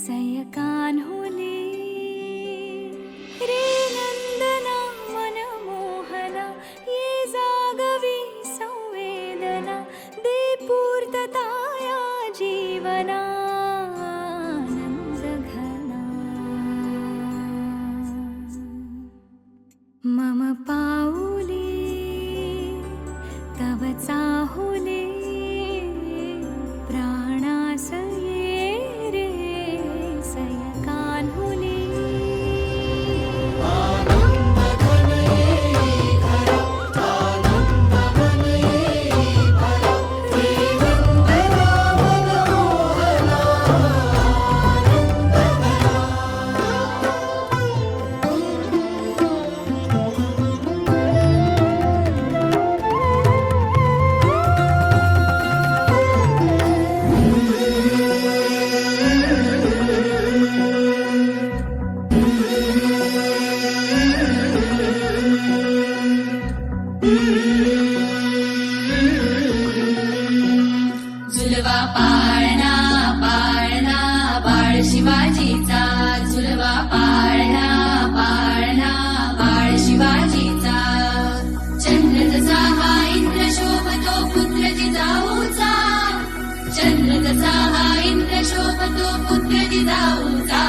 सयकान्हुले रे नंदना मनमोहना ये जागवी संवेदना दे पूर्तता या जीवना आनंदघना मम पाऊले तव चाहुले प्राणासये रे सयकान्हुले झुलवा पाळणा पाळणा बाळ शिवाजीचा झुलवा पाळणा पाळणा बाळ शिवाजीचा चंद्र जसा हा इंद्र शोभतो पुत्र जिजाऊचा चंद्र जसा हा इंद्र शोभतो पुत्र जिजाऊचा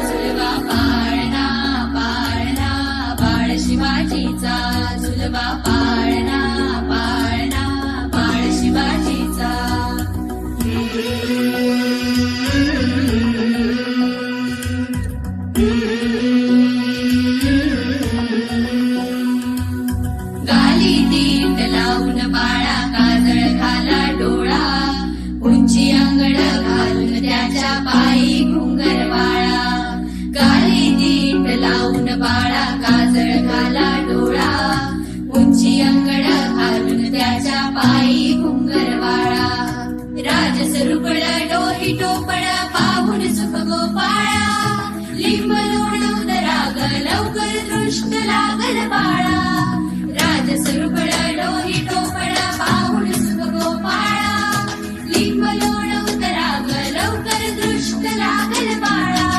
झुलवा पाळणा पाळणा बाळ शिवाजीचा झुलवा पाळणा पाळणा बाळ शिवाजीचा गाली दीट लावून बाळा काजळ घाला डोळा उंची अंगड घालून त्याच्या पायी घुंगर वाळा गाली दीट लावून बाळा काजळ घाला डोळा उंची अंगड घालून त्याच्या पायी घुंगर वाळा राजसरुपळ डोही टोपळ पाहून सुख गोपाळा लिंब लोणवद राग लवकर दृष्ट लागल बाळा राजसरुपळ डोही टोपळ पाहून सुख गोपाळा लिंब लोणवद राग लवकर दृष्ट लागल बाळा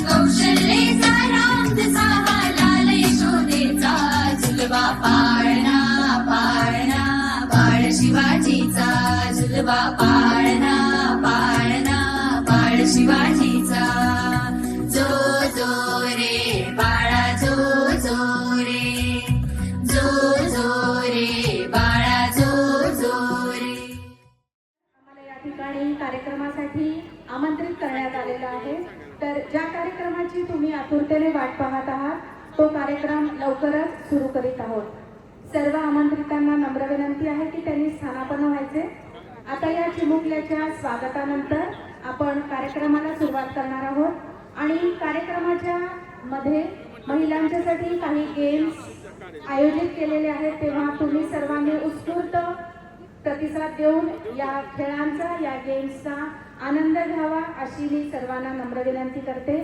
कौशल्येचा राम जसा हा लाल यशोदेचा झुलवा पाळणा पाळणा बाळ शिवाजीचा झुलवा पाळणा पाळणा बाळ शिवाजीचा जो जो रे बाळा जो जो रे जो जो रे बाळा जो जो रे. आम्हाला या ठिकाणी कार्यक्रमासाठी आमंत्रित करण्यात आलेलं आहे. तर ज्या कार्यक्रमाची तुम्ही आतुरतेने वाट पाहत आहात तो कार्यक्रम लवकरच सुरू करीत आहोत. सर्व आमंत्रितांना नम्र विनंती आहे की त्यांनी स्थानापन्न व्हायचे. आता या चिमुकल्याच्या स्वागतानंतर आपण कार्यक्रमाला सुरुवात करणार आहोत आणि कार्यक्रमाच्या मध्ये महिलांच्यासाठी काही गेम्स आयोजित केलेले आहेत. तेव्हा तुम्ही सर्वांनी उत्स्फूर्त प्रतिसाद देऊन या खेळांचा या गेम्सचा आनंद घ्यावा अशी मी सर्वांना नम्र विनंती करते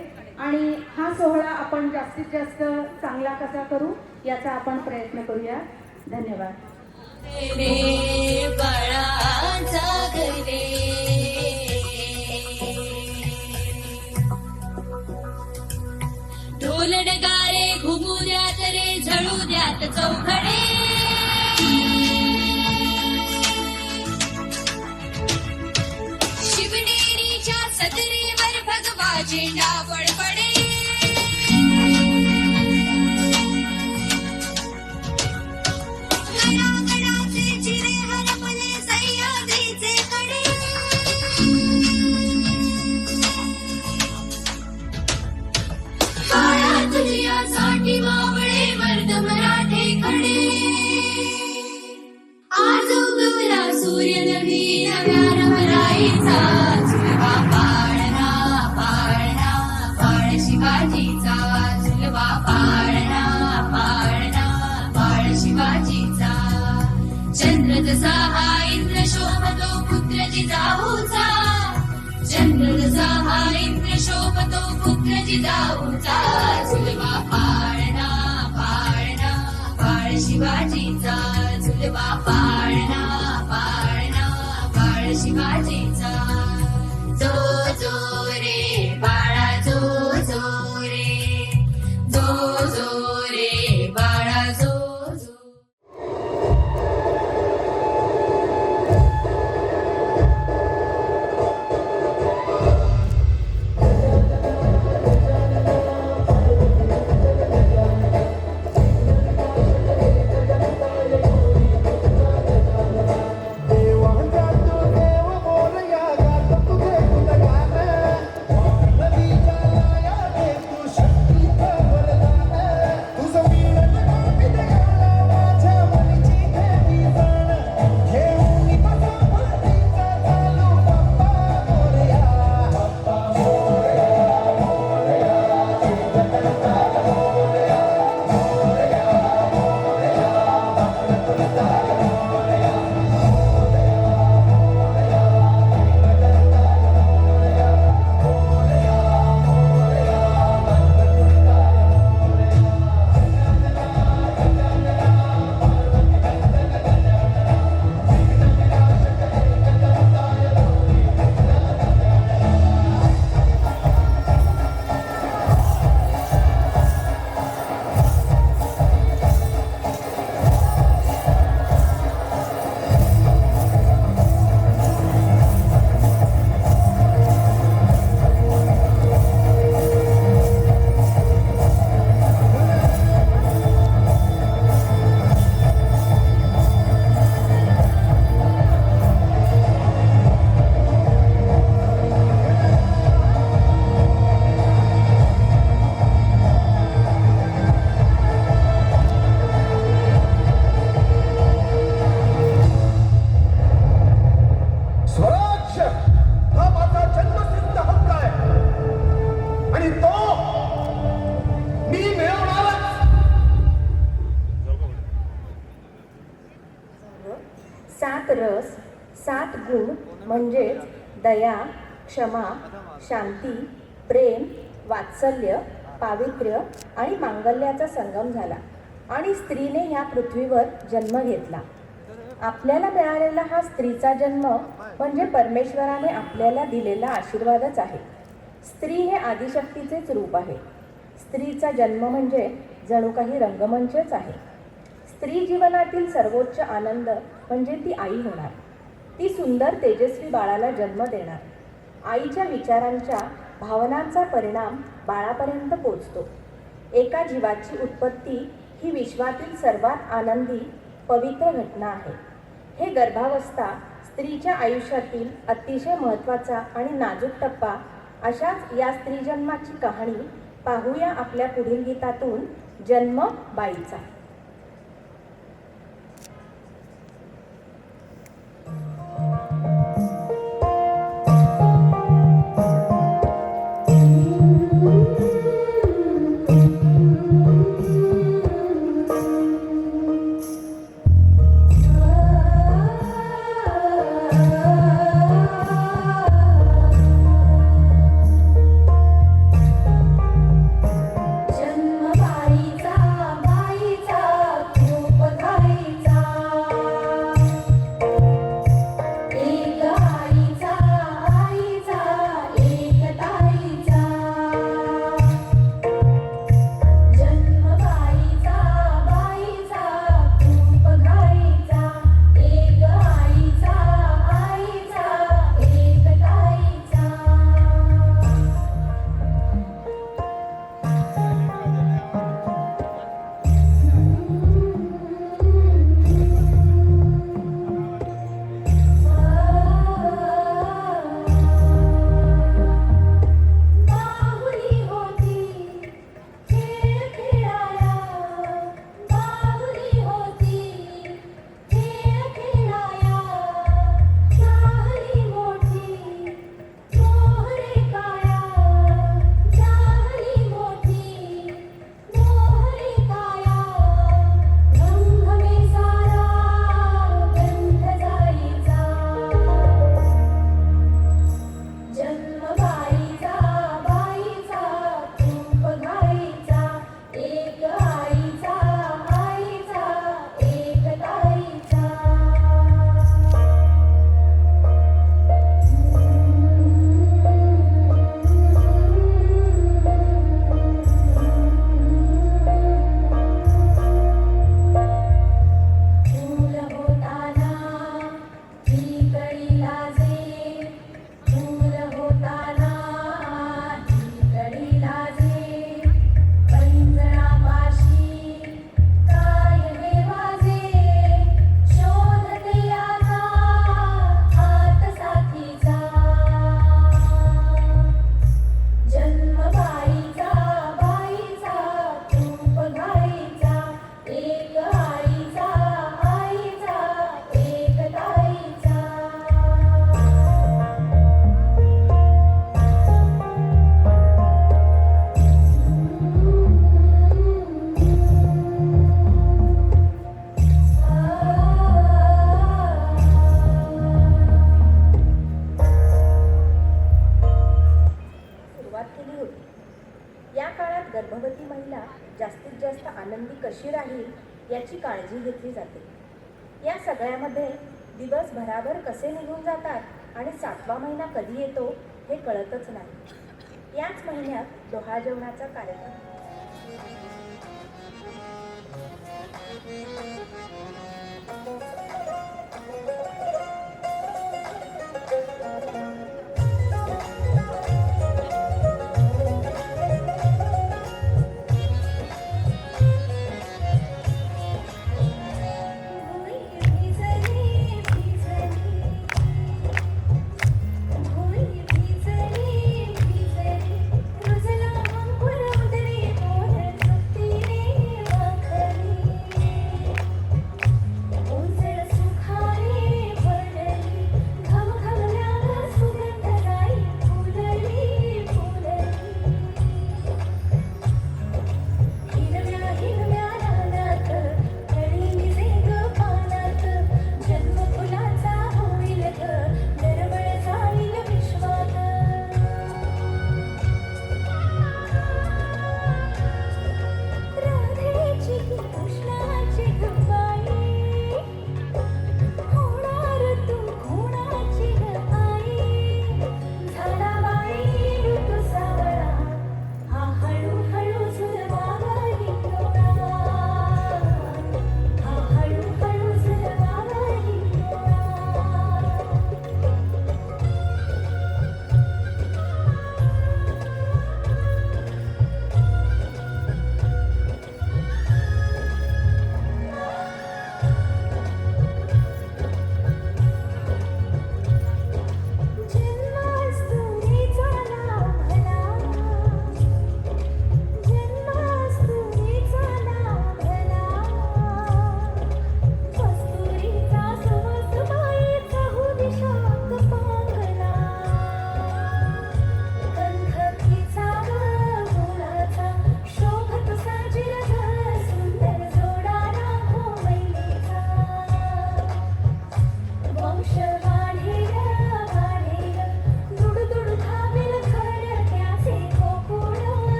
आणि हा सोहळा आपण जास्तीत जास्त चांगला कसा करू याचा आपण प्रयत्न करूया. धन्यवाद. रे बाळाचा घरे ढोल नगारे घुमू द्यात रे झळू द्यात चौघडे शिवनेरीच्या सदरीवर भगवा झेंडा बडबडे गडागडाचे चिरे हरपले सह्याद्रीचे कडे काळा तुझ्यासाठी मावळे वर्ध मराठे खडे आज उगवला सूर्य नवी नव्या रमराईचा झुलवा पाळणा पाळणा बाळ शिवाजीचा झुलवा पाळणा पाळणा बाळ शिवाजीचा चंद्र जसा हा इंद्र शोभतो पुत्र जिजाऊचा चंद्र जसा हा इंद्र शोभतो पुत्र जिजाऊचा झुलवा पाळणा पाळणा बाळ शिवाजीचा झुलवा पाळणा पाळणा बाळ शिवाजीचा जो जो रे बाळ गुण म्हणजेच दया, क्षमा, शांती, प्रेम, वात्सल्य, पावित्र्य आणि मांगल्याचा संगम झाला आणि स्त्रीने ह्या पृथ्वीवर जन्म घेतला. आपल्याला मिळालेला हा स्त्रीचा जन्म म्हणजे परमेश्वराने आपल्याला दिलेला आशीर्वादच आहे. स्त्री हे आदिशक्तीचेच रूप आहे. स्त्रीचा जन्म म्हणजे जणू काही रंगमंचच आहे. स्त्री जीवनातील सर्वोच्च आनंद म्हणजे ती आई होणार. ती सुंदर तेजस्वी बाळाला जन्म देणार. आईच्या विचारांच्या, भावनांचा परिणाम बाळापर्यंत पोचतो. एका जीवाची उत्पत्ती ही विश्वातील सर्वात आनंदी पवित्र घटना आहे. हे गर्भावस्था स्त्रीच्या आयुष्यातील अतिशय महत्त्वाचा आणि नाजूक टप्पा. अशाच या स्त्री जन्माची कहाणी पाहूया आपल्या पुढील गीतातून, जन्म बाईचा. गर्भवती महिला जास्तीत जास्त आनंदी कशी राहील याची काळजी घेतली जाते. या सगळ्यामध्ये दिवस भराभर कसे निघून जातात आणि 7वा महिना कधी येतो हे कळतच नाही. याच महिन्यात डोहाळ जेवणाचा कार्यक्रम. उजळी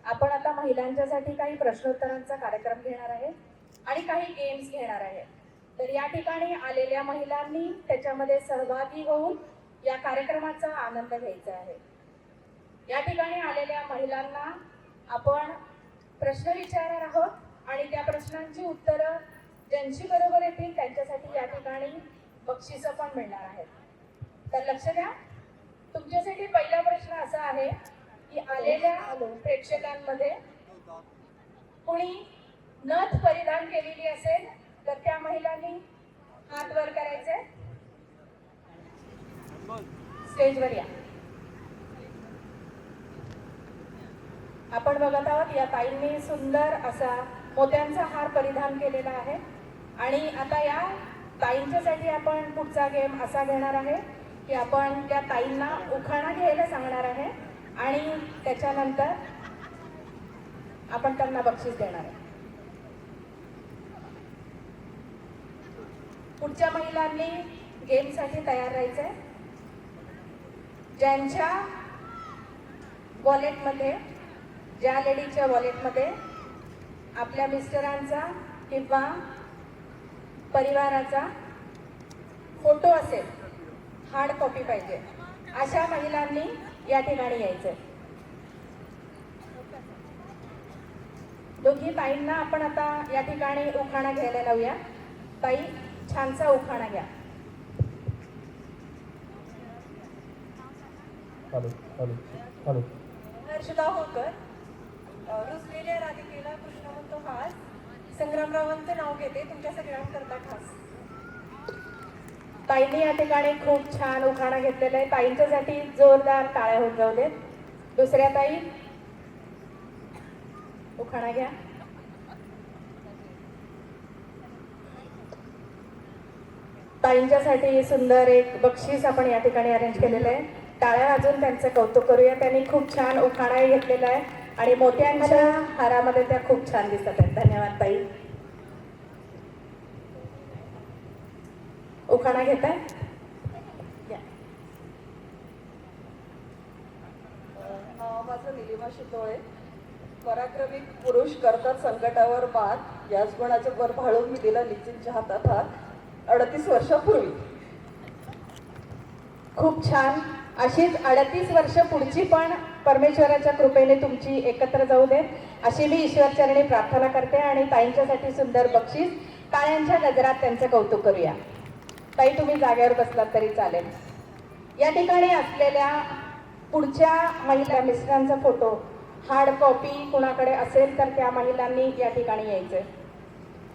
आपण आता महिलांच्यासाठी काही प्रश्नोत्तरांचा कार्यक्रम घेणार आहे आणि काही गेम्स घेणार आहे. तर या ठिकाणी आलेल्या महिलांनी त्याच्यामध्ये सहभागी होऊन या कार्यक्रमाचा आनंद घ्यायचा आहे. या ठिकाणी आलेल्या महिलांना आपण प्रश्न विचारणार आहोत आणि त्या प्रश्नांची उत्तरं ज्यांची बरोबर येतील त्यांच्यासाठी या ठिकाणी बक्षिसं पण मिळणार आहेत. तर लक्ष द्या. तुमच्यासाठी पहिला प्रश्न असा आहे की आलेल्या प्रेक्षकांमध्ये कोणी नथ परिधान केलेली असेल तर त्या महिलांनी हात वर करायचे. स्टेजवर या. आपण बघत आहोत या ताईंनी सुंदर असा मोत्यांचा हार परिधान केलेला आहे आणि आता या ताईंच्यासाठी आपण पुढचा गेम असा घेणार आहे की आपण त्या ताईंना उखाणा घ्यायला सांगणार आहे आणि त्याच्यानंतर आपण त्यांना बक्षीस देणार आहे. पुढच्या महिलांनी गेमसाठी तयार राहायचंय. ज्यांच्या वॉलेटमध्ये, ज्या लेडीच्या वॉलेटमध्ये आपल्या मिस्टरांचा किंवा परिवाराचा फोटो असेल, हार्ड कॉपी पाहिजे, अशा महिलांनी या ठिकाणी यायचं. दोघी ताईंना आपण आता या ठिकाणी उखाणा घ्यायला लावूया. ताई, छानसा उखाणा घ्या. हर्षदा होळकर. रुसलेल्या राधिकेला कृष्ण म्हणतो हास. संग्रामरावांचं नाव घेते तुमच्या सगळ्यांकरता खास. ताईंनी या ठिकाणी खूप छान उखाणा घेतलेला आहे. ताईंच्यासाठी जोरदार टाळ्या होऊन जाऊ देत. दुसऱ्या ताई, उखाणा घ्या. ताईंच्यासाठी सुंदर एक बक्षीस आपण या ठिकाणी अरेंज केलेलं आहे. टाळ्या वाजून त्यांचं कौतुक करूया. त्यांनी खूप छान उखाणाही घेतलेला आहे आणि मोत्यांच्या हारामध्ये त्या खूप छान दिसत आहेत. धन्यवाद ताई. उखाणा घेताय? माझं निलिमा शितोळे. पराक्रमी पुरुष करतात संकटावर मात, याच गुणाचं वर भाळून मी दिला लिचिंच्या हातात हात 38 वर्षापूर्वी. खूप छान. अशीच 38 वर्ष पुढची पण परमेश्वराच्या कृपेने तुमची एकत्र जाऊ देत अशी मी ईश्वरचरणी प्रार्थना करते आणि ताईंच्यासाठी सुंदर बक्षीस. टाळ्यांच्या गजरात त्यांचं कौतुक करूया. ताई, तुम्ही जागेवर बसलात तरी चालेल. या ठिकाणी असलेल्या पुढच्या महिला मिस्टरांचा फोटो हार्ड कॉपी कुणाकडे असेल तर त्या महिलांनी या ठिकाणी यायचं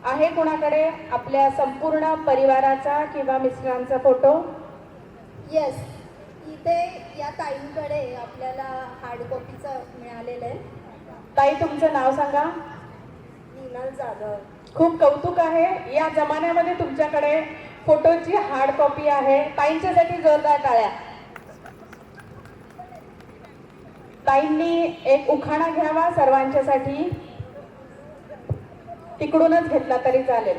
आहे. कुणाकडे आपल्या संपूर्ण परिवाराचा किंवा मिस्टरांचा फोटो? येस, इथे या ताईंकडे आपल्याला हार्ड कॉपीचं मिळालेलं आहे. ताई, तुमचं नाव सांगा. नीनाल जाधव. खूप कौतुक आहे. या जमान्यामध्ये तुमच्याकडे फोटोची हार्ड कॉपी आहे. ताईंच्यासाठी जोरदार टाळ्या. ताईंनी एक उखाणा घ्यावा सर्वांच्यासाठी. तिकडूनच घेतला तरी चालेल.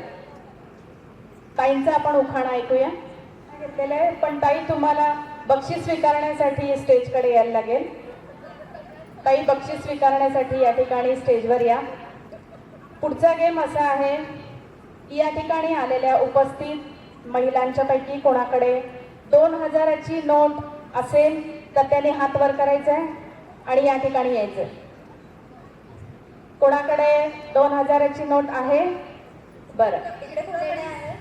ताईंचा आपण उखाणा ऐकूया. घेतलेलं आहे. पण ताई, तुम्हाला बक्षीस स्वीकारण्यासाठी स्टेजकडे यायला लागेल. ताई, बक्षीस स्वीकारण्यासाठी या ठिकाणी स्टेजवर या. पुढचा गेम असा आहे की या ठिकाणी आलेल्या उपस्थित महिलांच्यापैकी कोणाकडे 2000ची नोट असेल तर त्याने हात वर करायचा आहे आणि या ठिकाणी यायचं. कोणाकडे 2000ची नोट आहे? बरं. इकडे कोणाकडे आहे?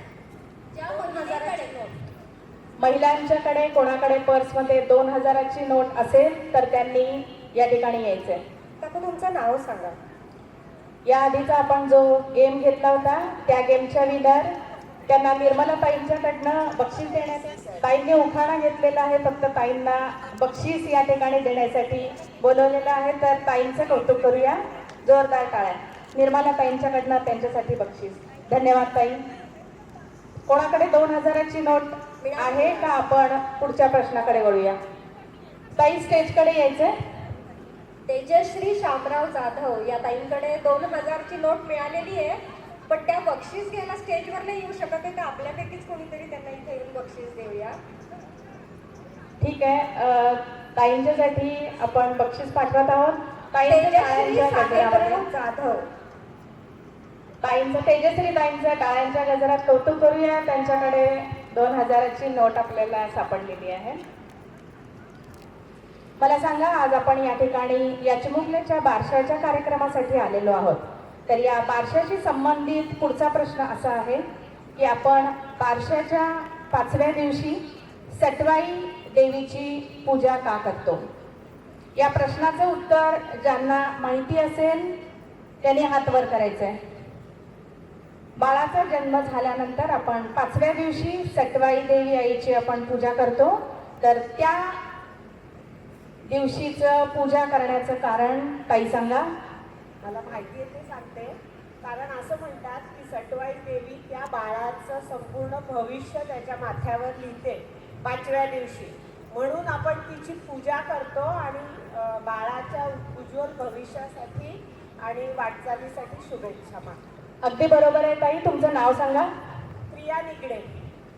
ज्या 2000ची नोट. महिलांच्याकडे कोणाकडे पर्समध्ये 2000ची नोट असेल तर त्यांनी या ठिकाणी यायचं. आता तुमचं नाव सांगा. या आधीचा आपण जो गेम घेतला होता त्या गेमच्या विनर त्यांना निर्मला ताईंच्याकडनं बक्षीस देण्यात. ताईंनी उखाणा घेतलेला आहे. फक्त ताईंना बक्षीस या ठिकाणी देण्यासाठी बोलवलेलं आहे. तर ताईंचं कौतुक करूया. जोरदार टाळ्या. निर्मला ताईंच्याकडनं त्यांच्यासाठी बक्षीस. धन्यवाद ताई. कोणाकडे 2000ची नोट आहे का? आपण पुढच्या प्रश्नाकडे वळूया. ताई, स्टेजकडे यायचंय. तेजश्री शामराव जाधव या ताईंकडे 2000ची नोट मिळालेली आहे, पण त्या बक्षीस घ्यायला स्टेजवर नाही येऊ शकत आहे. तर आपल्यापैकीच कोणीतरी त्यांना इथे येऊन बक्षीस देऊया. ठीक आहे. ताईंच्यासाठी आपण बक्षीस पाठवत आहोत. तेजश्री ताईंच्या गजरामध्ये साहेबराव जाधव. ताईंचं तेजश्री ताईंचं टाळ्यांच्या गजरात कौतुक करूया. त्यांच्याकडे 2000ची नोट आपल्याला सापडलेली आहे. मला सांगा, आज आपण या ठिकाणी या चिमुकल्याच्या बारशाच्या कार्यक्रमासाठी आलेलो आहोत. तर या बारशाशी संबंधित पुढचा प्रश्न असा आहे की आपण बारशाच्या 5व्या दिवशी सटवाई देवीची पूजा का करतो? या प्रश्नाचं उत्तर ज्यांना माहिती असेल त्यांनी हात वर करायचं आहे. बाळाचा जन्म झाल्यानंतर आपण 5व्या दिवशी सटवाई देवी आईची आपण पूजा करतो. तर त्या दिवशीचं पूजा करण्याचं कारण ताई सांगा. मला माहिती आहे ते सांगते. कारण असं म्हणतात की सटवाई देवी त्या बाळाचं संपूर्ण भविष्य त्याच्या माथ्यावर लिहिते 5व्या दिवशी, म्हणून आपण तिची पूजा करतो आणि बाळाच्या उज्ज्वल भविष्यासाठी आणि वाटचालीसाठी शुभेच्छा मागतो. अगदी बरोबर आहे ताई. तुमचं नाव सांगा. प्रिया निगडे.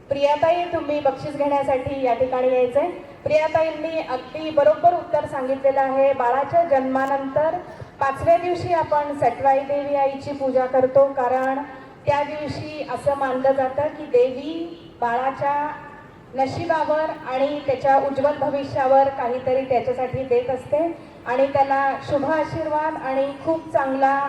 प्रियाताई, तुम्ही बक्षीस घेण्यासाठी या ठिकाणी यायचंय. प्रियाताईंनी अगदी बरोबर उत्तर सांगितलेलं आहे. बाळाच्या जन्मानंतर 5व्या दिवशी आपण सटवाई देवी आईची पूजा करतो, कारण त्या दिवशी असं मानलं जातं की देवी बाळाच्या नशिबावर आणि त्याच्या उज्ज्वल भविष्यावर काहीतरी त्याच्यासाठी देत असते आणि त्याला शुभ आशीर्वाद आणि खूप चांगला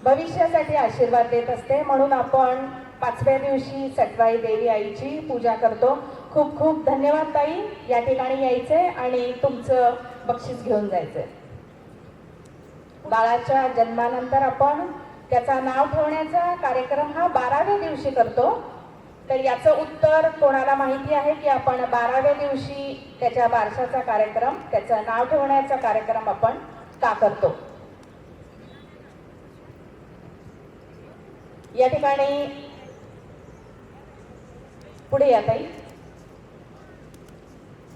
भविष्यासाठी आशीर्वाद देत असते. म्हणून आपण 5व्या दिवशी सटवाई देवी आईची पूजा करतो. खूप खूप धन्यवाद ताई. या ठिकाणी यायचंय आणि तुमचं बक्षीस घेऊन जायचंय. बाळाच्या जन्मानंतर आपण त्याचा नाव ठेवण्याचा कार्यक्रम हा 12व्या दिवशी करतो. तर याचं उत्तर कोणाला माहिती आहे की आपण 12व्या दिवशी त्याच्या बारशाचा कार्यक्रम, त्याचं नाव ठेवण्याचा कार्यक्रम आपण का करतो? या ठिकाणी पुढे या ताई.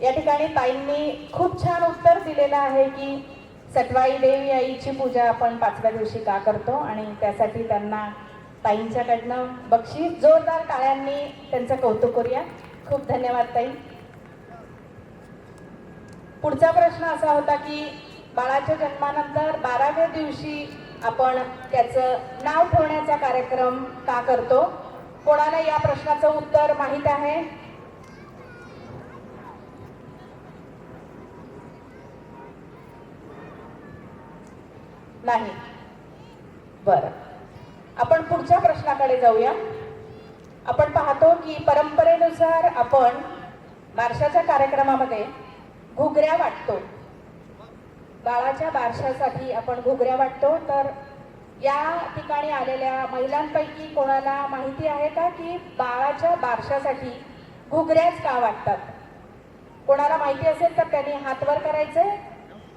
या ठिकाणी ताईंनी खूप छान उत्तर दिलेलं आहे की सटवाई देवी आईची पूजा आपण 5व्या दिवशी का करतो आणि त्यासाठी त्यांना ताईंच्याकडनं बक्षीस. जोरदार टाळ्यांनी त्यांचं कौतुक करूया. खूप धन्यवाद ताई. पुढचा प्रश्न असा होता की बाळाच्या जन्मानंतर 12व्या दिवशी आपण त्याचं नाव ठेवण्याचा कार्यक्रम का करतो? कोणाला या प्रश्नाचं उत्तर माहीत आहे? नाही. बरं, आपण पुढच्या प्रश्नाकडे जाऊया. आपण पाहतो की परंपरेनुसार आपण बारशाच्या कार्यक्रमामध्ये घुगऱ्या वाटतो. बाळाच्या बारशासाठी आपण घुगऱ्या वाटतो. तर या ठिकाणी आलेल्या महिलांपैकी कोणाला माहिती आहे का की बाळाच्या बारशासाठी घुगऱ्याच का वाटतात? कोणाला माहिती असेल तर त्यांनी हात वर करायचे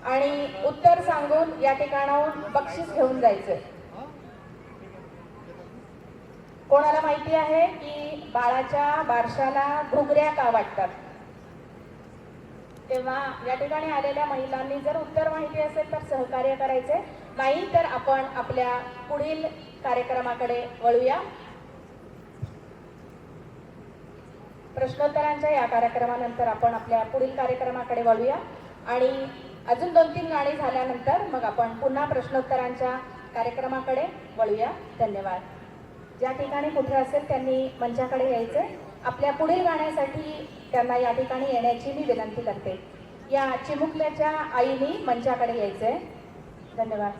आणि उत्तर सांगून या ठिकाणाहून बक्षीस घेऊन जायचे. कोणाला माहिती आहे की बाळाच्या बारशाला घुगऱ्या का वाटतात? तेव्हा या ठिकाणी आलेल्या महिलांनी जर उत्तर माहिती असेल तर सहकार्य करायचे, नाही तर आपण आपल्या पुढील कार्यक्रमाकडे वळूया. प्रश्नोत्तरांच्या या कार्यक्रमानंतर आपण आपल्या पुढील कार्यक्रमाकडे वळूया आणि अजून 2-3 गाणी झाल्यानंतर मग आपण पुन्हा प्रश्नोत्तरांच्या कार्यक्रमाकडे वळूया. धन्यवाद. ज्या ठिकाणी कुठे असेल त्यांनी मंचाकडे यायचे. आपल्या पुढील गाण्यासाठी त्यांना या ठिकाणी येण्याची मी विनंती करते. या चिमुकल्याच्या आईनी मंचाकडे यायचे. धन्यवाद.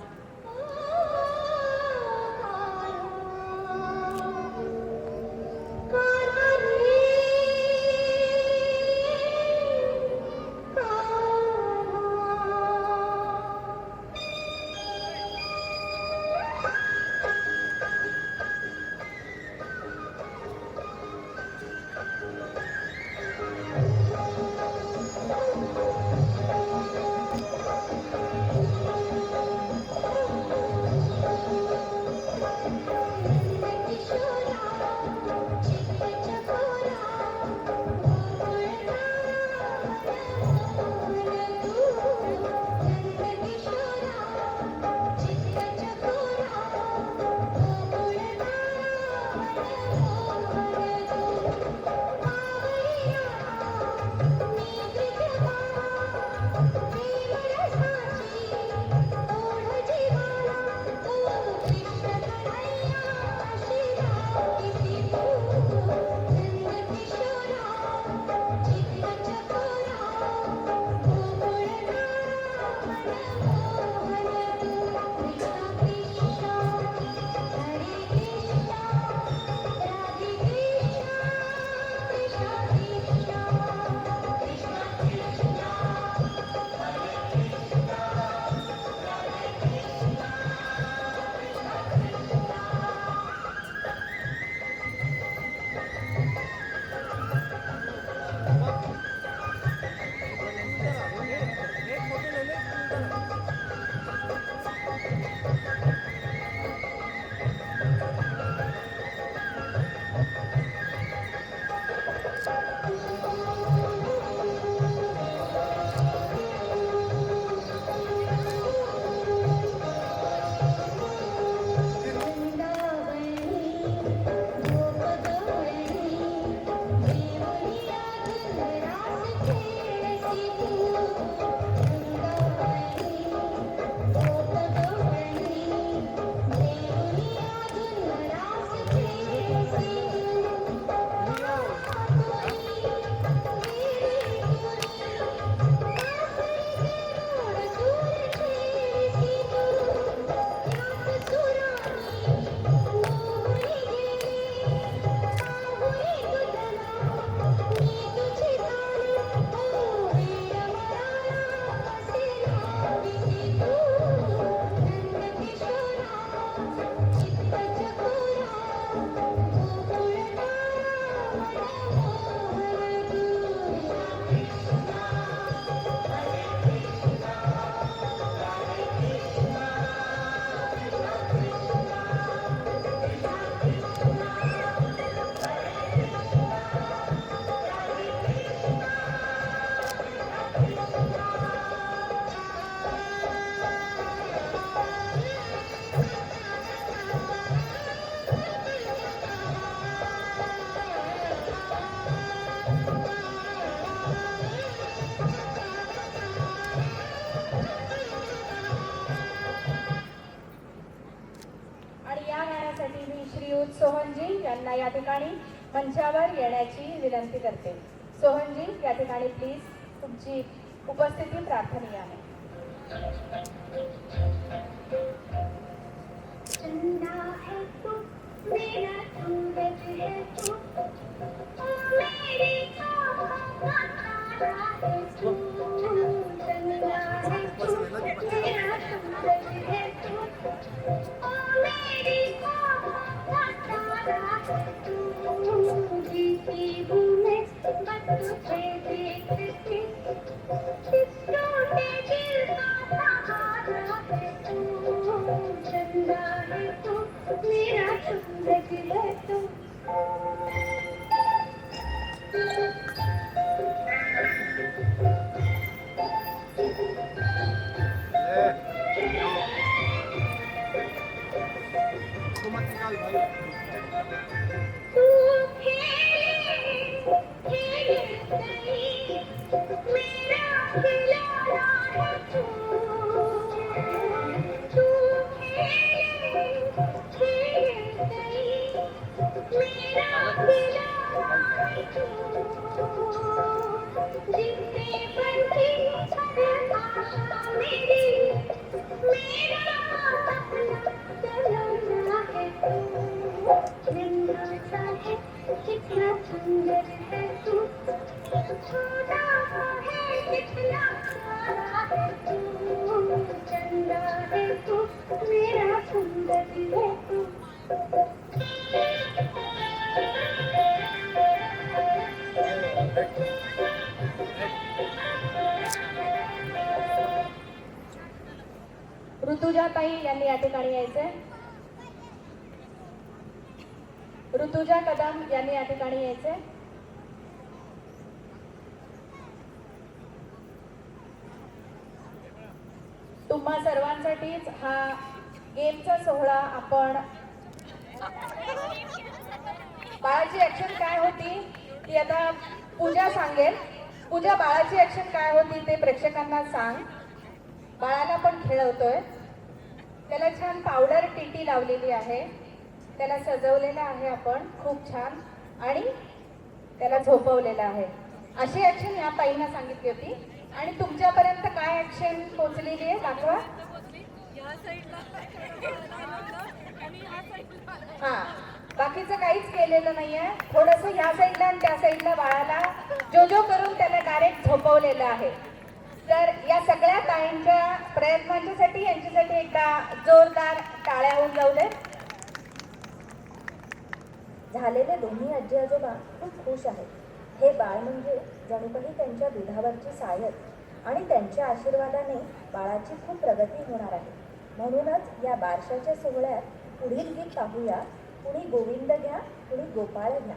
सोहनजी यांना या ठिकाणी मंचावर येण्याची विनंती करते. सोहनजी या ठिकाणी प्लीज, तुमची उपस्थिती प्रार्थनीय आहे. चंदा है तू मेरा सूरज है तू ओ मेरी आँखों का तारा है तू चंदा है तू मेरा सूरज है तू ओ मेरी आँखों का तारा है तू जीती हूँ मैं बस तुझे देखती इस टूटे दिल का सहारा है तू चंदा है तू मेरा सूरज है तू तू खेले गई मेरा खिलौना है तू तू खेले गई मेरा खिलौना है तू जितने बनती हर आशा मेरी मेरा अपना खिलौना है तू जिंदा सा है कितना सुंदर है तू छोटा सा है कितना प्यारा है तू चंदा है तू मेरा सुंदर है तू ऋतुजा ताई यांनी या ठिकाणी यायचंय. ऋतुजा कदम यांनी या ठिकाणी यायचंय. तुम्हा सर्वांसाठीच हा गेमचा सोहळा आपण बाळाची ऍक्शन काय होती ती आता पूजा सांगेल. पूजा, बाळाची ऍक्शन काय होती ते प्रेक्षकांना सांग. बाळाला पण खेळवतोय, त्याला छान पावडर टिटी लावलेली आहे, त्याला सजवलेलं आहे आपण खूप छान, आणि त्याला झोपवलेलं आहे. अशी ऍक्शन ह्या ताईंना सांगितली होती. आणि तुमच्यापर्यंत काय ऍक्शन पोहोचलेली आहे दाखवा. हा, बाकीचं काहीच केलेलं नाहीये. थोडंसं ह्या साईडला आणि त्या साईडला बाळाला जो करून त्याला डायरेक्ट झोपवलेलं आहे. तर या सगळ्या ताईंच्या प्रयत्नांच्यासाठी यांच्यासाठी एकदा जोरदार टाळ्या होऊन जाऊ दे. झालेले दोन्ही आजी आजोबा खूप खुश आहेत. हे बाळ म्हणजे जणू काही त्यांच्या दुधावरची सायत, आणि त्यांच्या आशीर्वादाने बाळाची खूप प्रगती होणार आहे. म्हणूनच या बारशाच्या सोहळ्यात पुढील गीत पाहूया. कुणी गोविंद घ्या, कुणी गोपाळ घ्या.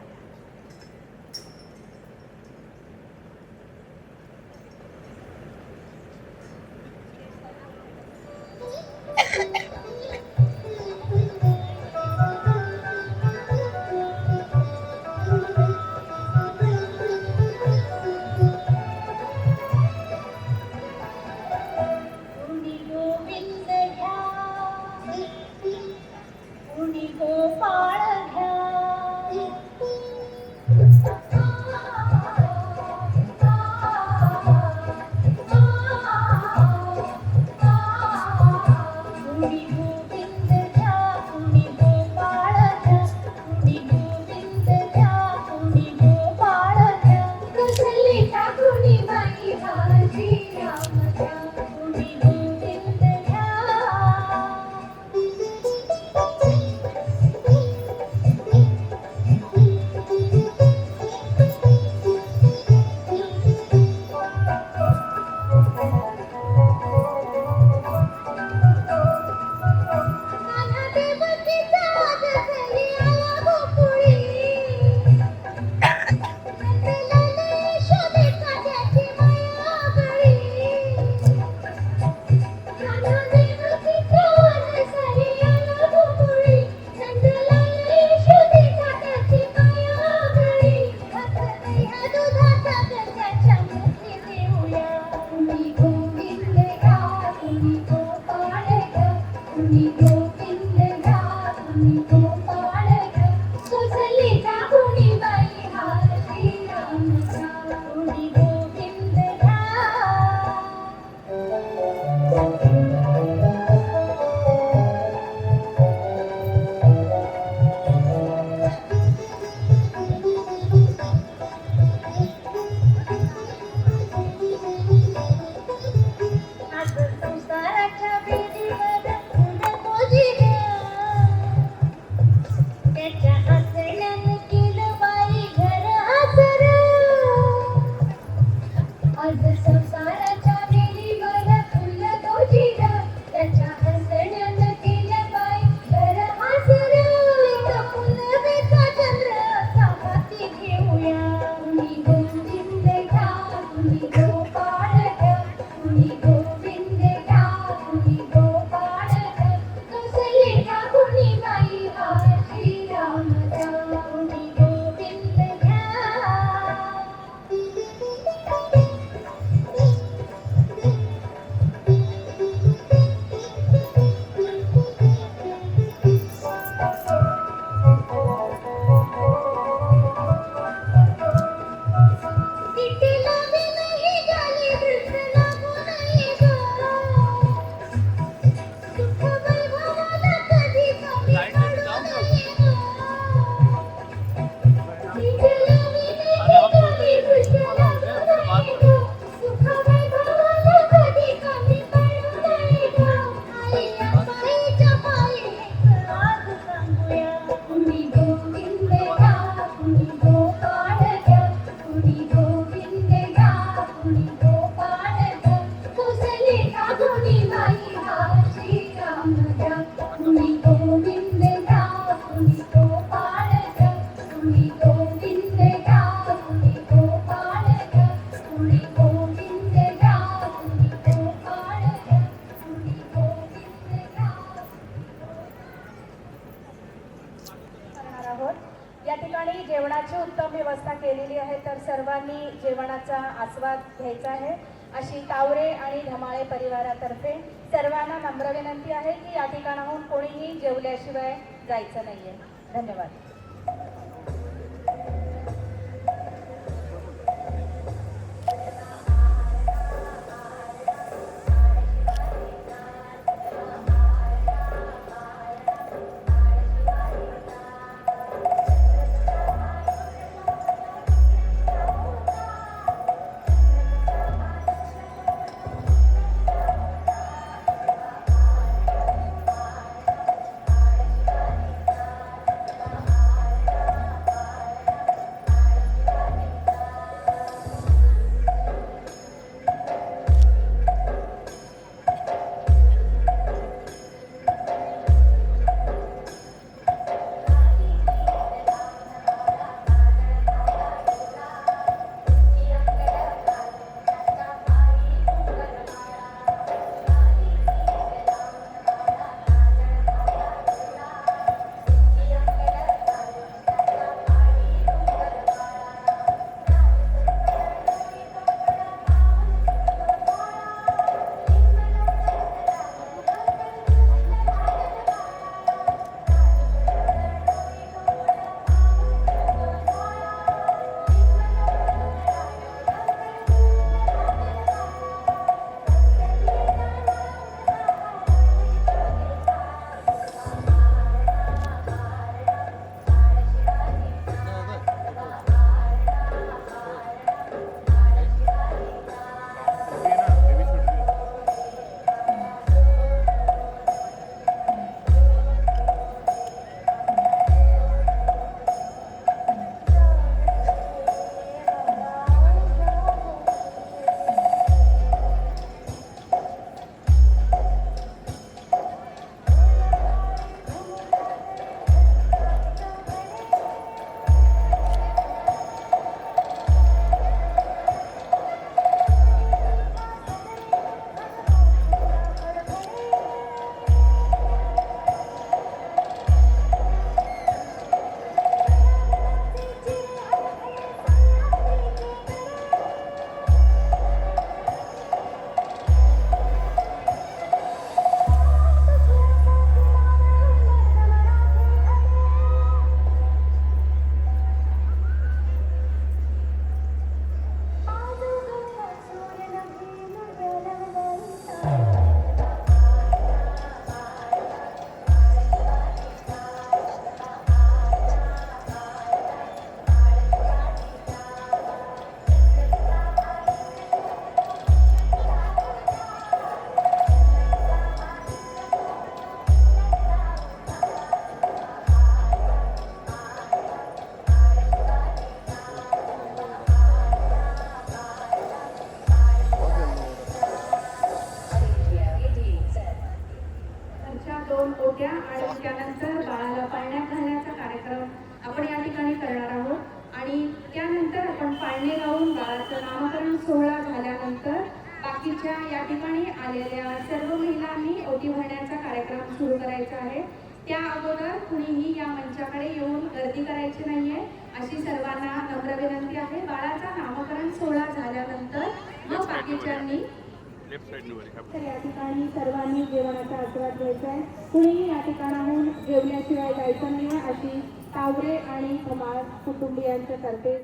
कुणी गोविंद घ्या कुणी गोपाळ घ्या कुणी गोविंद घ्या कुणी गोपाळ घ्या कुणी गोविंद घ्या कुणी गोपाळ घ्या कसली का कुणी बाई भाजी रामच्या कुणी गोविंद घ्या कान्हा देवकीचा आज घरी आला गोकुळी नंदलाल यशोदे काट्याची माया गळी कान्हा देवकीचा आज घरी आला गोकुळी नंदलाल यशोदे काट्याची माया गळी हसते ह्या दुधाचा गंगाच्या मुखी देऊया कुणी गोविंद घ्या कुणी गोपाळ घ्या कुणी गोविंद घ्या कुणी गोपाळ घ्या जेवणाची उत्तम व्यवस्था केलेली आहे, तर सर्वांनी जेवणाचा आस्वाद घ्यायचा आहे अशी तावरे आणि धमाळे परिवारातर्फे सर्वांना नम्र विनंती आहे की या ठिकाणाहून कोणीही जेवल्याशिवाय जायचं नाहीये. धन्यवाद. ओट्या आणि त्यानंतर बाळाला पाळण्यात घालण्याचा कार्यक्रम आपण या ठिकाणी करणार आहोत आणि त्यानंतर आपण पाळणे लावून बाळाचं नामकरण सोहळा झाल्यानंतर बाकीच्या या ठिकाणी आलेल्या सर्व महिलांनी ओटी भरण्याचा कार्यक्रम सुरू करायचा आहे. त्या अगोदर कुणीही या मंचाकडे येऊन गर्दी करायची नाहीये अशी सर्वांना नम्र विनंती आहे. बाळाचा नामकरण सोहळा झाल्यानंतर मग बाकीच्यांनी तर या ठिकाणी सर्वांनी जेवणाचा आस्वाद घ्यायचा आहे. कुणीही या ठिकाणाहून जेवल्याशिवाय जायचं नाही अशी तावरे आणि धमाळ कुटुंबियांच्या तर्फे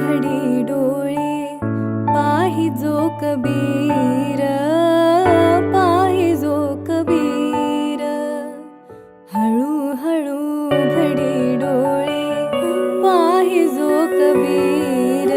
घडी डोळे पाहिजो कबीर पाहिजो कबीर हळू हळू घडी डोळे पाहिजो कबीर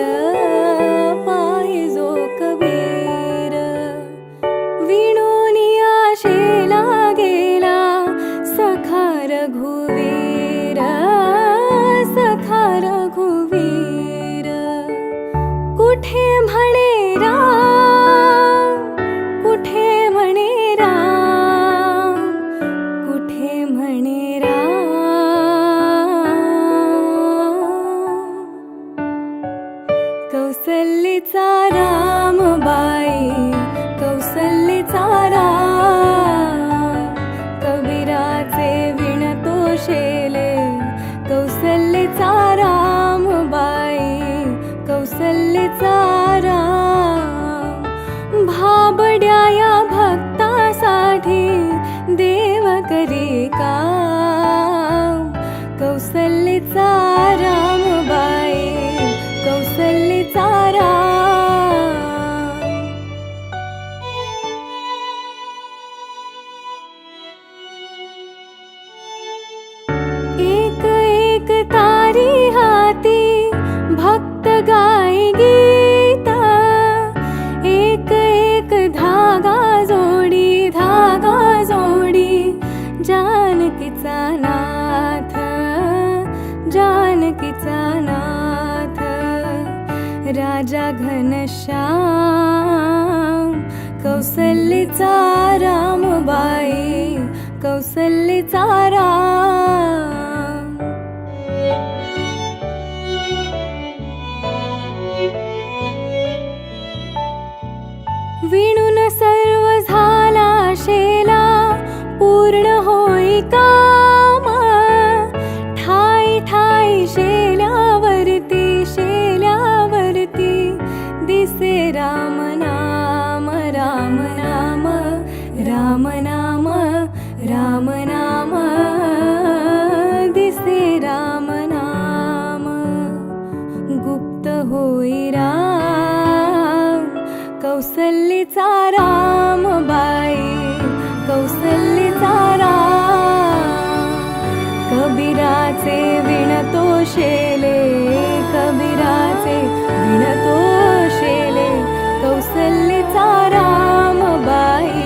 काम कौसल्याचा रामबाई कौसल्याचा राम एक एक तारी हाती भक्त गाय गीता एक एक धागा जोडी जानकीचा नाथ जानकीचा नाथ राजा घनश्याम कौसल्याचा रामबाई कौसल्याचा राम विणून सर्व झाला शेला पूर्ण होई काम ठाई ठाई शेल्यावरती दिसे राम नाम राम नाम राम नाम राम नाम दिसे राम नाम गुप्त होई राम कौसल्याचा रामबाई कौसल्याचा राम कबीराचे विणतो शेले कौसल्याचा रामबाई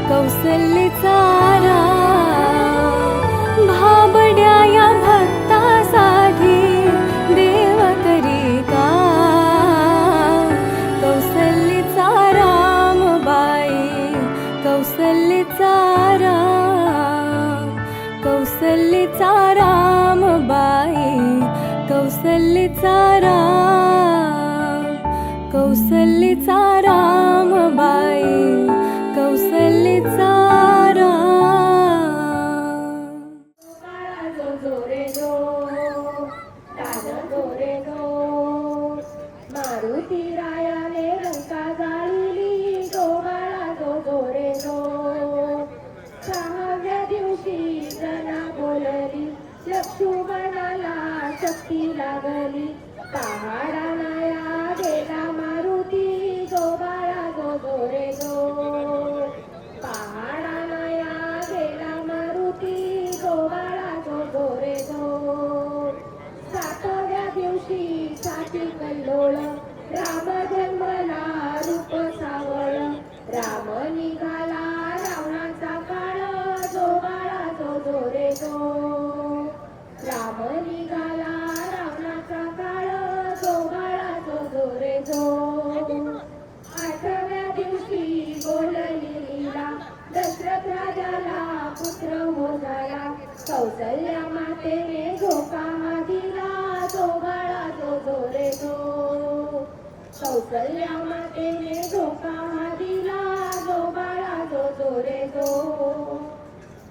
कौसल्याचा राम भाबड्या या भक्तासाठी देव करी काम कौसल्याचा रामबाई कौसल्याचा राम कौसल्याचा रामबाई कौसल्याचा राम कौसल्याचा रामबाई कौसल्याचा मारुती रायाने लंका जाळली जो बाळा जो रे जो सहाव्या दिवशी जना बोलली लक्ष्मणाला शक्ती लागली पहाडानाया गेला मारुती जो बाळा जो रे जो पहाडानाया गेला मारुती जो बाळा जो रे जो सातव्या दिवशी साठी कल्लोळ राम जन्मला रूप सावळ राम निघाला रावणाचा काळ जो बाळा जो रे जो राम निघाला रावणाचा काळ जो बाळा जो रे जो आठव्या दिवशी बोलली लीला दशरथ राजाला पुत्र हो झाला कौसल्या मातेने झोका दिला जो बाळा जो रे जो कौसल्या मातेने झोका दिला जो बाळा जो रे जो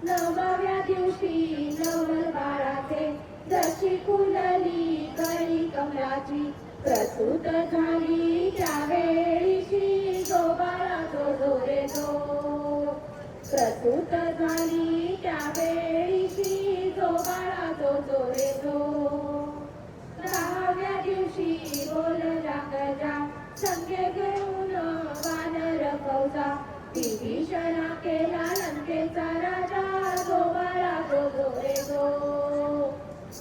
नवव्या दिवशी नवल बाळाचे जशी फुलली कळी कमलाची प्रसूत झाली त्यावेळीशी जो बाळा जो रे जो प्रसूत झाली त्यावेळीशी जो बाळा जो रे जो दहाव्या दिवशी बोलला गजा संख्ये घेऊन वानर फौजा विभीषणा केला लंकेचा राजा जो बाळा जो रे जो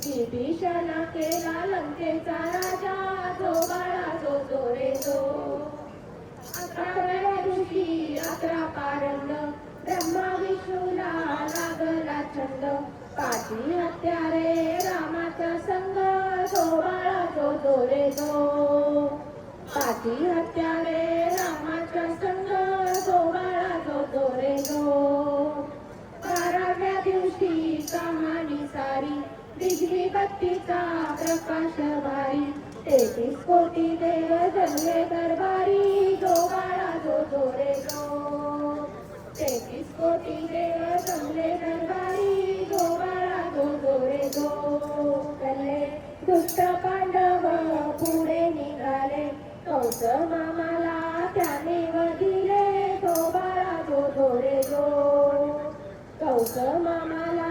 विभीषणा केला लंकेचा राजा जो बाळा जो रे जो अकराव्या दिवशी 11 पारंड ब्रह्मा विष्णूला लागला छंद पाची हत्यारे रामाचा संग जो बाळा जो रे जो पाची हत्यारे रामाचा संग जो बाळा जो रे जो 12व्या दिवशी कहाणी सारी बिजली बत्तीचा प्रकाश भारी 33 कोटी देव जमले दरबारी जो बाळा जो रे जो 33 कोटी देव जमले दरबारी जो बाळा जो रे जो कल्ले दुष्ट पांडव पुढे निघाले कंस मामाला त्याने वदिले जो बाळा जो रे जो कंस मामाला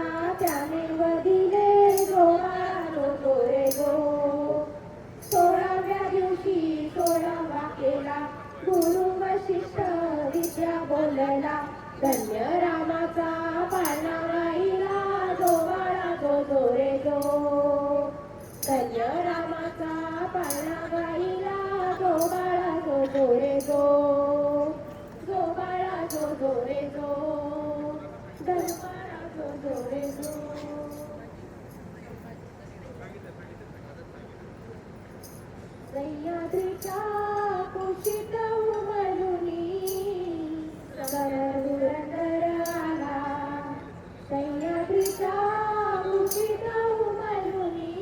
कन्या रामाचा पाळणा गाईला गो बाळा गो गो रे गो गो बाळा गो गो रे गो गणबाळा गो गो रे गो. सह्याद्रीच्या कुशीत उमलुनी सरधुरंदर आला. सह्याद्रीच्या कुशीत उमलुनी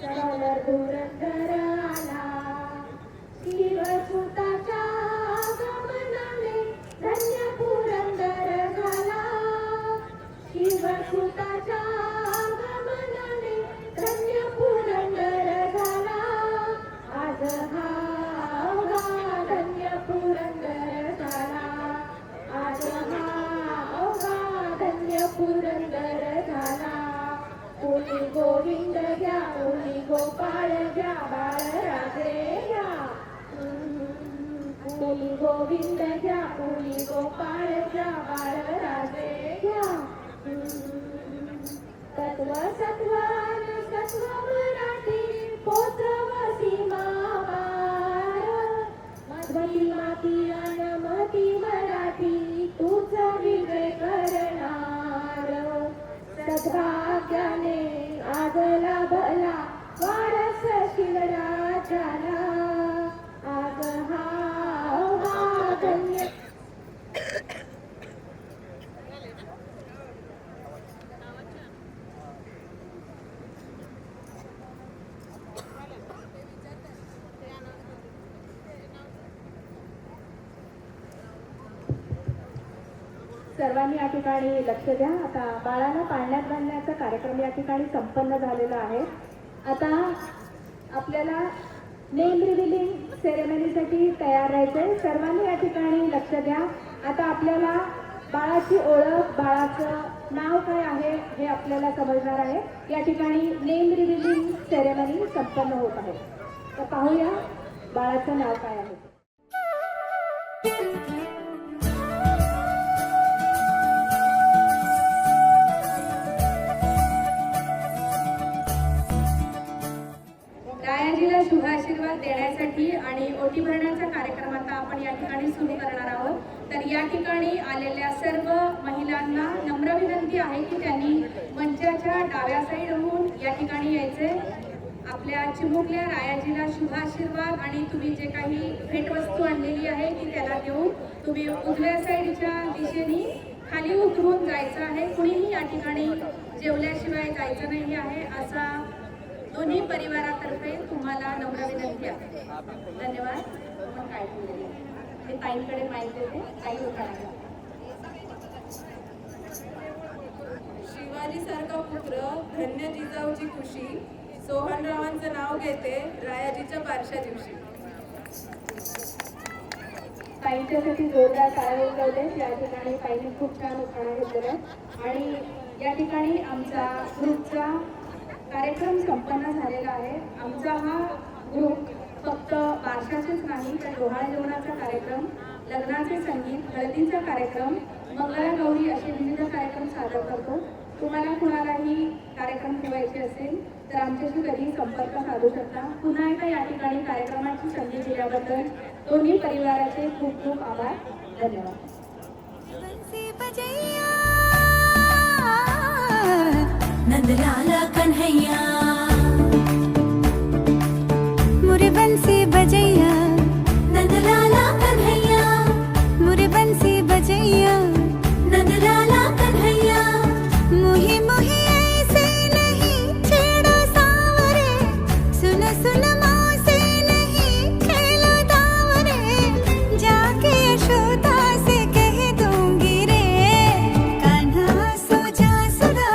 सरधुरंदर आला. शिवसुताच्या आगमनाने धन्य पुरंदर झाला. शिवसुताच्या आगमनाने धन्य पुरंदर झाला. आज हा धन्य पुरंदर झाला. आज हा धन्य पुरंदर झाला. कोणी गोविंद घ्या कोणी गोपाळ घ्या बाळराजे घ्या. कोणी गोविंद घ्या कोणी गोपाळ घ्या बाळराजे घ्या. तत्व सत्व आणि सत्व मराठी पोचव सीमापार. मधुमती माती अनमती मराठी तूच विजय करणार. सद्भाग्याने आज लाभला वारस शिवराजाला. आज हा धन्य सर्वांनी या ठिकाणी लक्ष द्या. आता बाळाला पाळण्यात बांधण्याचा कार्यक्रम या ठिकाणी संपन्न झालेला आहे. आता आपल्याला नेम रिव्हिलिंग सेरेमनीसाठी तयार राहायचंय. सर्वांनी या ठिकाणी लक्ष द्या. आता आपल्याला बाळाची ओळख बाळाचं नाव काय आहे हे आपल्याला समजणार आहे. या ठिकाणी नेम रिव्हिलिंग सेरेमनी संपन्न होत आहे. तर पाहूया बाळाचं नाव काय आहे. रायाजीला शुभाशीर्वाद देण्यासाठी आणि ओटी भरण्याचा कार्यक्रम आता आपण या ठिकाणी सुरू करणार आहोत. तर या ठिकाणी आलेल्या सर्व महिलांना नम्र विनंती आहे की त्यांनी मंचाच्या डाव्या साईडहून या ठिकाणी यायचे. आपल्या चिमुकल्या रायाजीला शुभाशीर्वाद आणि तुम्ही जे काही भेटवस्तू आणलेली आहे ती त्याला देऊन तुम्ही उजव्या साईडच्या दिशेने खाली उतरून जायचं आहे. कुणीही या ठिकाणी जेवल्याशिवाय जायचं नाही आहे असा दोन्ही परिवारातर्फे तुम्हाला नम्र विनंती आहे. धन्यवाद. आपण काय मी ताईंकडे माहिती देते. ताई होता शिवाजी सारखा पुत्र धन्य जिजाऊची खुशी. सोहनरावांचं नाव घेते रायाजीच्या बारशा दिवशी. ताईंच्यासाठी जोरदार टाळ्या वाजवते. या ठिकाणी ताईंनी खूप छान उखाणा घेतलेला आणि या ठिकाणी आमचा ग्रुपचा कार्यक्रम संपन्न झालेला आहे. आमचा हा ग्रुप फक्त बारशाचेच नाही तर डोहाळे जेवणाचा कार्यक्रम, लग्नाचे संगीत, हळदीचा कार्यक्रम, मंगळागौरी असे विविध कार्यक्रम सादर करतो. तुम्हाला कुणालाही कार्यक्रम ठेवायचे असेल तर आमच्याशी कधी संपर्क साधू शकता. पुन्हा एकदा या ठिकाणी कार्यक्रमाची संधी दिल्याबद्दल दोन्ही परिवाराचे खूप खूप आभार. धन्यवाद. नंदलाल कन्हैया मुरे बंसी बजैया. नंदलाल कन्हैया मुरे बंसी बजैया. नंदलाल कन्हैया मुही मुही ऐसे नहीं छेड़ो सावरे. सुन सुन मौसे नहीं खेलो दावरे. जाके यशोदा से कह दूंगी रे कान्हा सो जा सुधा.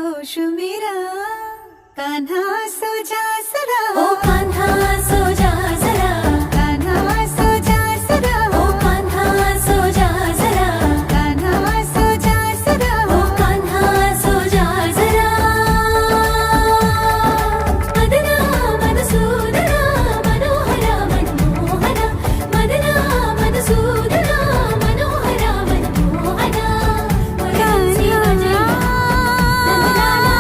जोश मेरा कान्हा सो जा जरा ओ कान्हा सो जा जरा कान्हा सो जा जरा ओ कान्हा सो जा जरा कान्हा सो जा जरा ओ कान्हा सो जा जरा मदना मधुसूदना मनोहरा मनमोहना मदना मधुसूदना मनोहरा मनमोहना मुरली बजैया नंदलाला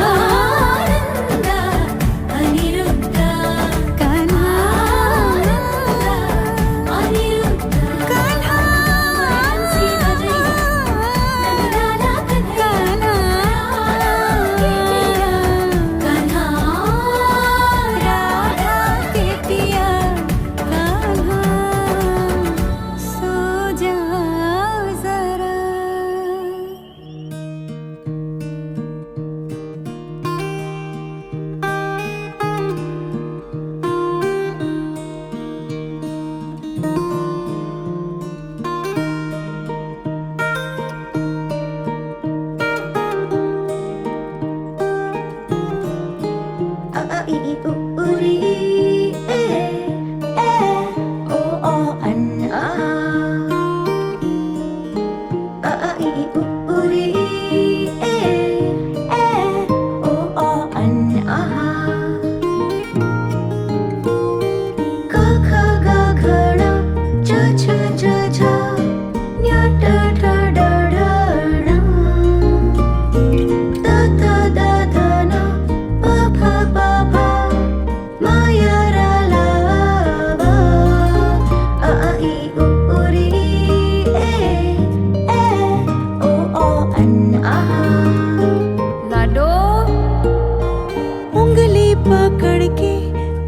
आनंद अनिरुद्ध कान्हा अनिरुद्ध कान्हा मुरली बजैया नंदलाला कान्हा कान्हा राधा के पिया कान्हा सो जा जरा लाडो उंगली पकड़ के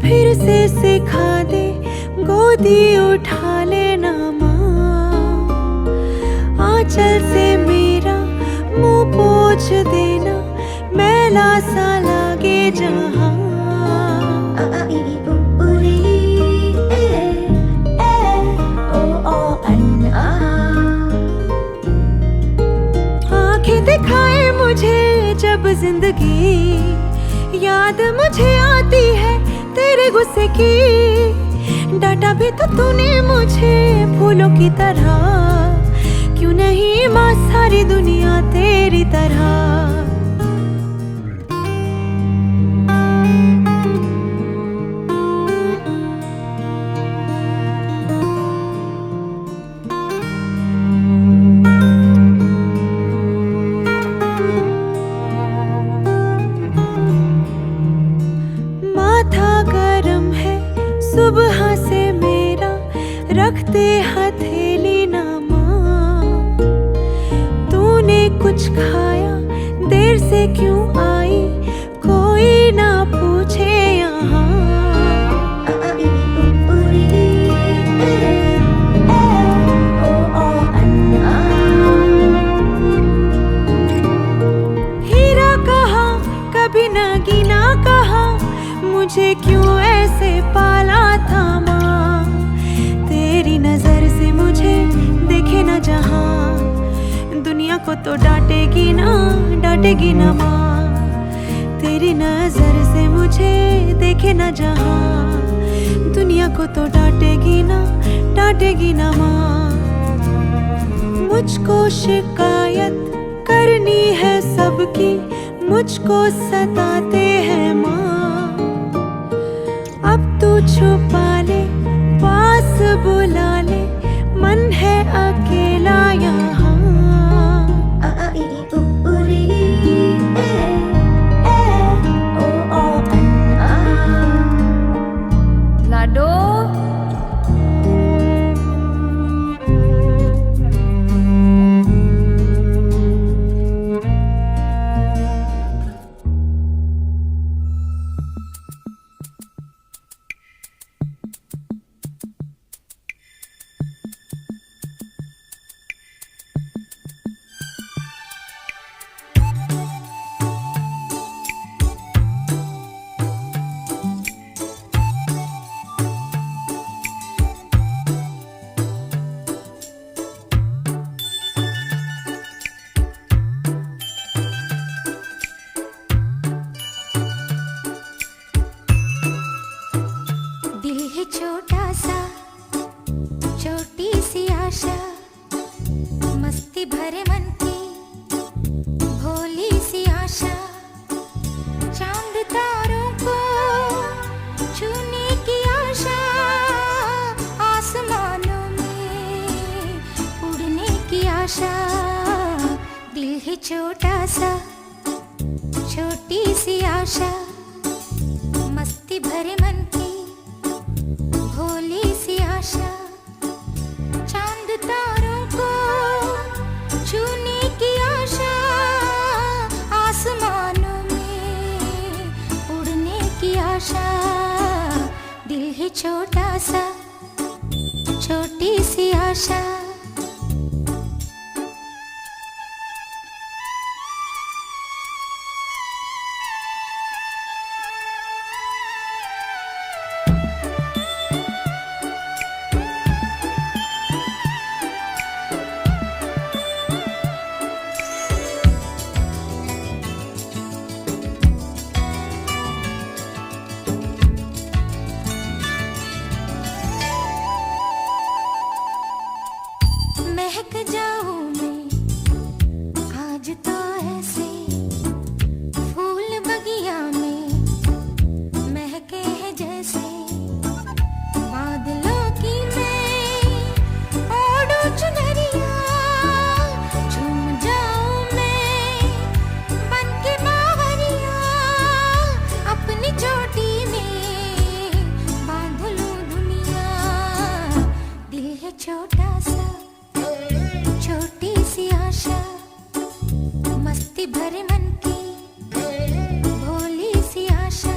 फिर से सिखा दे गोदी उठा लेना माँ आंचल से मेरा मुंह पोंछ देना मैला सा लागे जहाँ आंखें दिखाए मुझे जब जिंदगी याद मुझे आती है तेरे गुस्से की डांटा भी तो तूने मुझे फूलों की तरह क्यों नहीं माँ सारी दुनिया तेरी तरह माथा गरम है सुबह से मेरा रखते हथेली ना माँ तूने कुछ खाया देर से क्यों आई कोई ना पूछे यहाँ हीरा कहा कभी नगीना कहा मुझे क्यों ऐसे पाला था माँ तेरी नजर से मुझे देखे ना जहाँ दुनिया को तो डांटेगी ना माँ तेरी नजर से मुझे देखे ना जहाँ दुनिया को तो डांटेगी ना माँ मुझको शिकायत करनी है सबकी मुझको सताते हैं माँ अब तू छुपा ले पास बुला ले मन है अकेला यहाँ लाडो छोटा सा छोटी सी आशा, मस्ती भरे मन की भोली सी आशा, चांद तारों को छूने की आशा, आसमानों में उड़ने की आशा। दिल है छोटा सा छोटी सी आशा। महक जाऊं मैं आज तो ऐसे, फूल बगिया में महके हैं जैसे, बादलों की मैं ओढ़ूं चुनरिया, झूम जाऊं मैं बनके बावरिया, अपनी चोटी में बांध लूं दुनिया। दिल है छोटा सा छोटी सी आशा, मस्ती भरे मन की भोली सी आशा,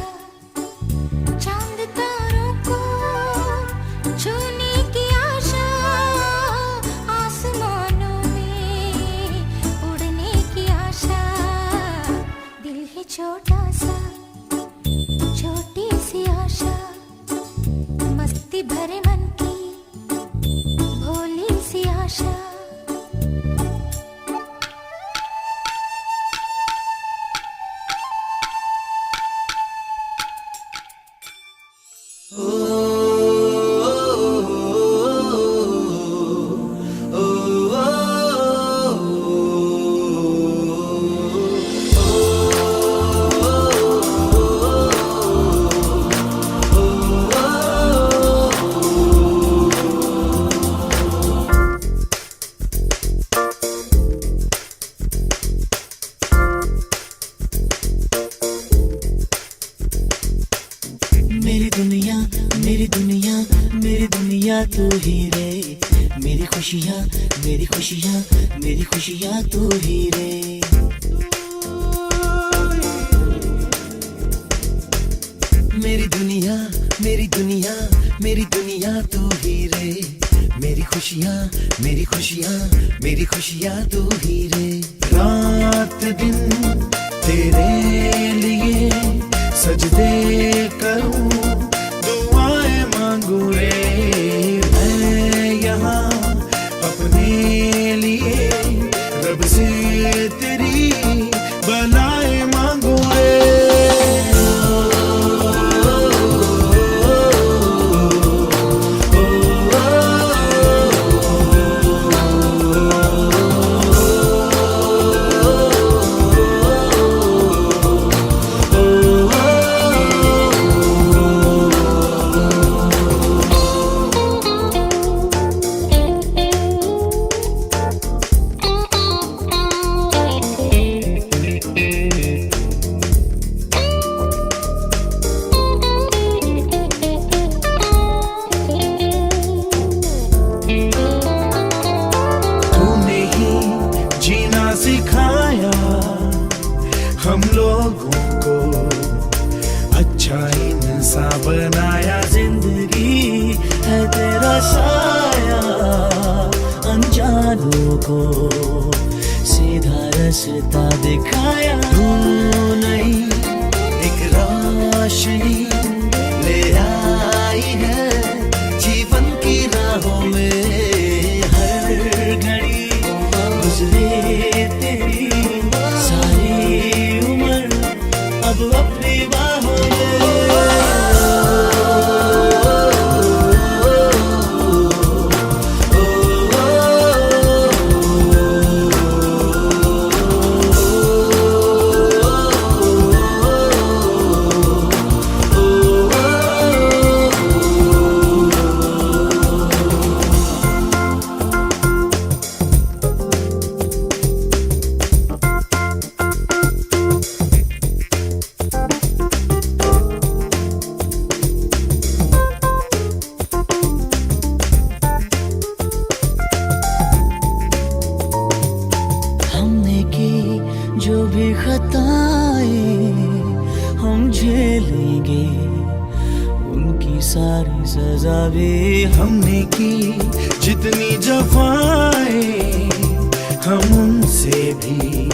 चांद तारों को छूने की आशा, आसमानों में उड़ने की आशा। दिल है छोटा सा छोटी सी आशा, मस्ती भरे मन की भोली सी आशा। मेरी दुनिया मेरी दुनिया मेरी दुनिया तू ही रे, मेरी खुशियाँ मेरी खुशियाँ मेरी खुशियाँ तू ही रे। मेरी दुनिया मेरी दुनिया मेरी दुनिया तू ही रे, मेरी खुशियाँ मेरी खुशियाँ मेरी खुशियाँ तू ही रे। रात दिन तेरे लिए सजदे करूं, दुआएं मांगू रे मैं यहाँ अपने लिए, रब से तेरी भलाएं मांगू रे। सिखाया हम लोगों को, अच्छा इंसान बनाया, जिंदगी है तेरा साया, अनजानों को सीधा रास्ता दिखाया। तू नहीं एक रोशनी ले आई है जीवन की राहों में, हर घड़ी गुजरे तेरी सारी उम्र अब अपनी बाहों में। सारी सजा भी हमने की, जितनी जफाएं हम उनसे भी